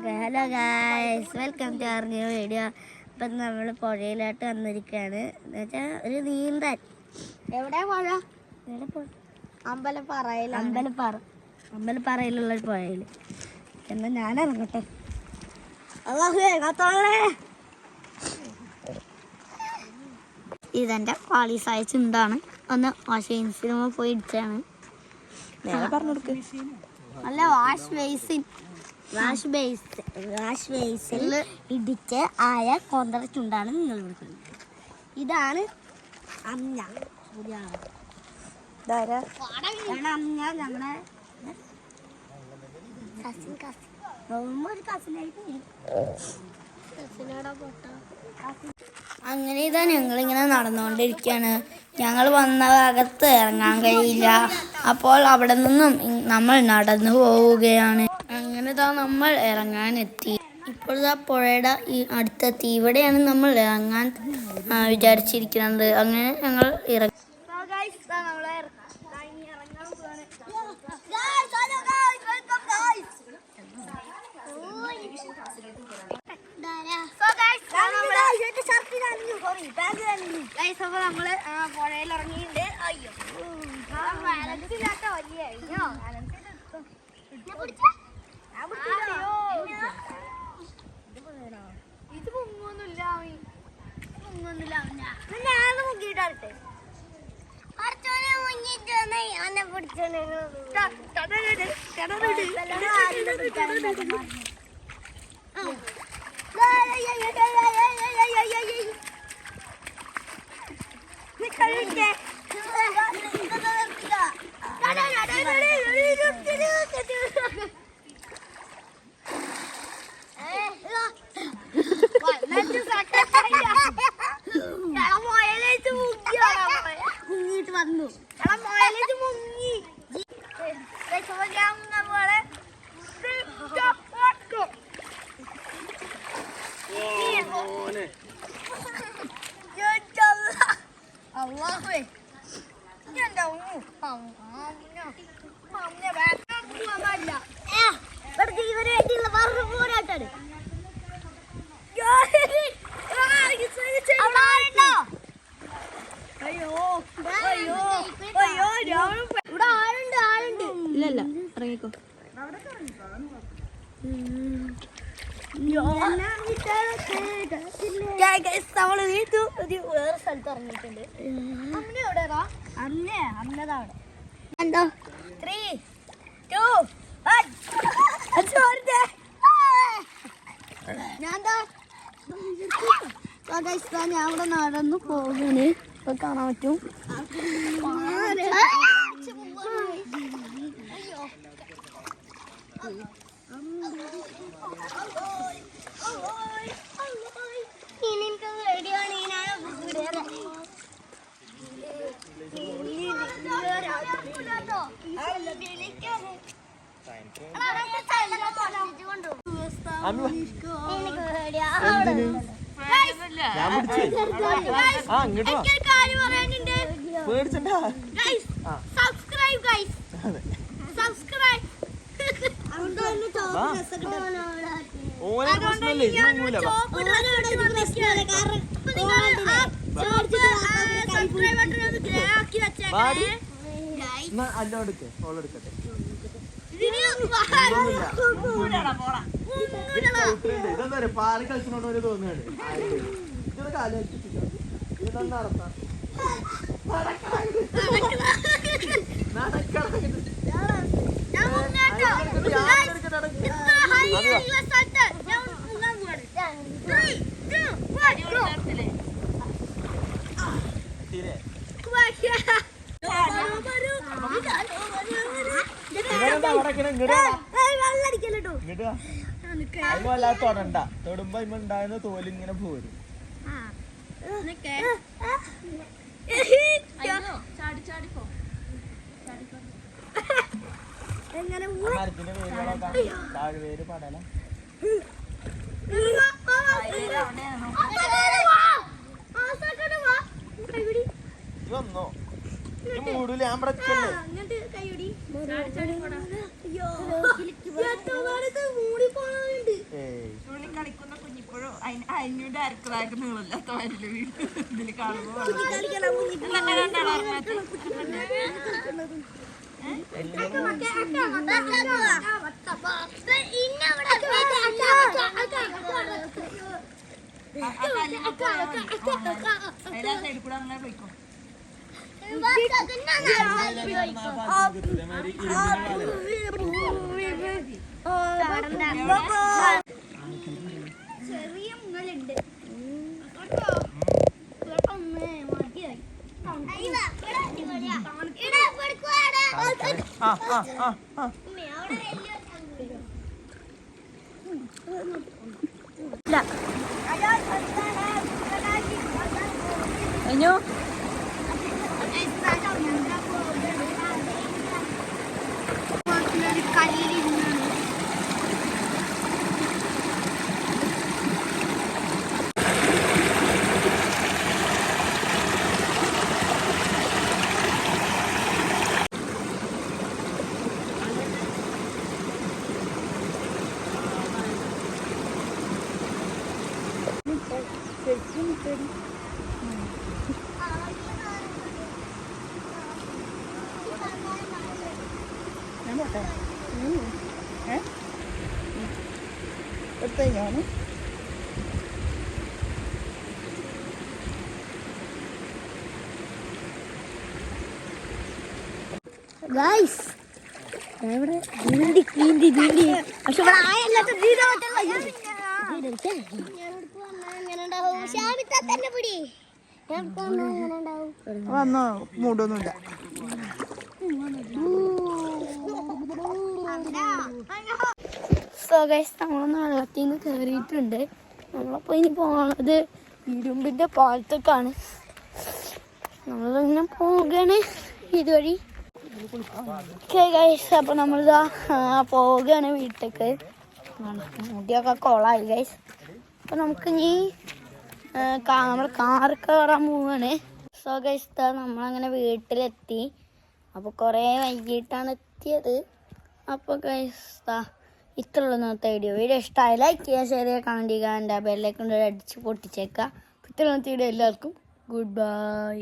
Hello guys, welcome to our new video. ഇപ്പം നമ്മൾ പുഴയിലോട്ട് വന്നിരിക്കുകയാണ്. എന്ന് വെച്ചാൽ ഒരു നീന്തൽ. എവിടെ പുഴ? അമ്പലപ്പാറയിലുള്ളൊരു പുഴയിൽ. എന്നാൽ ഞാൻ ഇറങ്ങട്ടെ. ഇതെൻ്റെ ക്വാളിഫായ ചിന്താണ്. ഒന്ന് വാഷിംഗ് മെഷീൻ പോയി ഇടിച്ചാണ്. അല്ല, വാഷ് ബേസിൽ ഇടിച്ച് ആയ കൊന്തറ ചുണ്ടാണ് നിങ്ങൾ വിളിക്കുന്നത്. ഇതാണ് അമ്മ. അമ്മ ഞങ്ങളുടെ അങ്ങനെ ഇതാ ഞങ്ങളിങ്ങനെ നടന്നുകൊണ്ടിരിക്കുകയാണ്. ഞങ്ങൾ വന്ന ഭാഗത്ത് ഇറങ്ങാൻ കഴിയില്ല. അപ്പോൾ അവിടെ നിന്നും നമ്മൾ നടന്നു പോവുകയാണ്. അങ്ങനെ ഇതാ നമ്മൾ ഇറങ്ങാനെത്തി. ഇപ്പോഴത്തെ പുഴയുടെ ഈ അടുത്തെത്തി. ഇവിടെയാണ് നമ്മൾ ഇറങ്ങാൻ വിചാരിച്ചിരിക്കുന്നത്. അങ്ങനെ ഞങ്ങൾ ഇറങ്ങി. അപ്പൊ നമ്മള് പുഴയിൽ ഇറങ്ങിയിട്ടുണ്ട്. അയ്യോ, ബാലൻസ് ഇല്ലാത്ത വലിയ ഇത് പൊങ്ങൊന്നുമില്ല. ഞാൻ മുങ്ങിയിട്ടാട്ടെ. മുങ്ങിട്ട് വന്നു. മുങ്ങി പോരാട്ടാണ്. ഇവിടെ ആളുണ്ട്. ഇല്ലല്ല, ഇറങ്ങിക്കോ. നമ്മള് വേറെ സ്ഥലത്ത് ഇറങ്ങിയിട്ടുണ്ട്. അമ്മ എവിടെയാ? അമ്മതാ അവിടെ. എന്തോ 3, 2, 1. ഞാൻ അവിടെ നടന്നു പോകുന്നു. ഇപ്പൊ കാണാൻ പറ്റും. പാല് കളിച്ചിനോട് തോന്നുകയാണ്. ഇത് കാലിട്ടില്ല. ഇതൊന്നും നടത്താം. അതിനല്ലാതെ തൊടണ്ട. തൊടുമ്പോ ഇമ്മ ഉണ്ടാകുന്ന തോലിങ്ങനെ പോരും. മരത്തിന്റെ വേരുകളൊക്കെ താഴ്വേര് പടല. വന്നോ മൂടൂല. ഞാൻ പടക്കല്ലേ. അഞ്ഞൂന്റെ അരക്കറായിട്ട് നീളമില്ലാത്ത വരില് വീട് ഇതിൽ കാണുമ്പോൾ സൈഡിൽ കൂടെ അങ്ങനെ പോയിക്കോ. ചെറിയ മുങ്ങലുണ്ട്. കഴിഞ്ഞു. എടുത്തേക്കാണ് ഗൈസ് ഇവിടെ നീന്തി നീന്തി നീന്തി പക്ഷെ ഇവിടെ ആയല്ലാത്ത വന്നോ മൂടൊന്നുമില്ല. സോ ഗൈസ് നമ്മളൊന്ന് വെള്ളത്തിൽ നിന്ന് കയറിയിട്ടുണ്ട്. നമ്മളപ്പോൾ ഇനി പോണത് ഇരുമ്പിൻ്റെ പാലത്തേക്കാണ്. നമ്മളിങ്ങനെ പോവുകയാണ് ഇതുവഴി. ഓക്കെ ഗൈസ്, അപ്പോൾ നമ്മളിതാ പോവുകയാണ് വീട്ടിലേക്ക്. മുടിയൊക്കെ കോളായി ഗൈസ്. അപ്പോൾ നമുക്ക് ഇനി നമ്മൾ കാറ് കയറാൻ പോവുകയാണ്. സോ ഗൈസ് നമ്മളങ്ങനെ വീട്ടിലെത്തി. അപ്പോൾ കുറേ വൈകിട്ടാണ് എത്തിയത്. അപ്പോൾ ഗൈസ് ഇത്രയുള്ള ഇന്നത്തെ വീഡിയോ ഇഷ്ടമായി ലൈക്ക് ചെയ്യുക, ഷെയർ ചെയ്യുക, കമൻറ്റ് ചെയ്യുക, എൻ്റെ ബെല്ലൈക്കൺ അടിച്ച് പൊട്ടിച്ചേക്കുക. ഇത്രയുള്ള വീഡിയോ എല്ലാവർക്കും ഗുഡ് ബൈ.